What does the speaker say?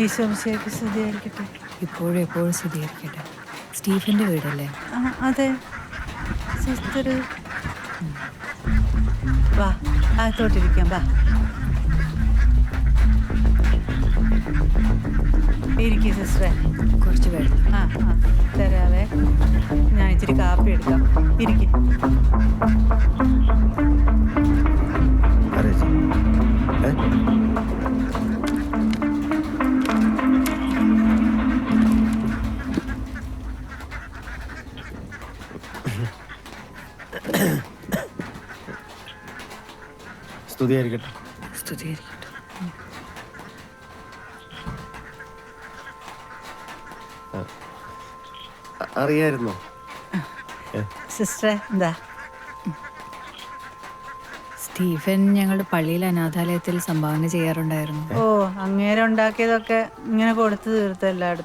ഈശോമിശിഹായ്ക്ക് സ്തുതിയായിരിക്കട്ടെ. ഇപ്പോഴും എപ്പോഴും സ്തുതിയായിരിക്കട്ടെ. സ്റ്റീഫന്റെ വീടല്ലേ? ആ, അതെ സിസ്റ്റർ. വാ, അകത്തോട്ടിരിക്കാം. വാ, ഇരിക്കും സിസ്റ്ററെ. കുറച്ച് വെള്ളം. ആ ആ തരാവേ. ഞാൻ ഇച്ചിരി കാപ്പി എടുക്കാം. ഇരിക്കും. സ്തുതിയായിരിക്കട്ടെ. സ്തുതിയായിരിക്കട്ടെ. അറിയായിരുന്നോ? സിസ്റ്ററെ എന്താ? സ്റ്റീഫൻ ഞങ്ങളുടെ പള്ളിയിൽ അനാഥാലയത്തിൽ സംഭാവന ചെയ്യാറുണ്ടായിരുന്നു. ഓ, അങ്ങേരെ ഉണ്ടാക്കിയതൊക്കെ ഇങ്ങനെ കൊടുത്തു തീർത്തു എല്ലായിടത്തും.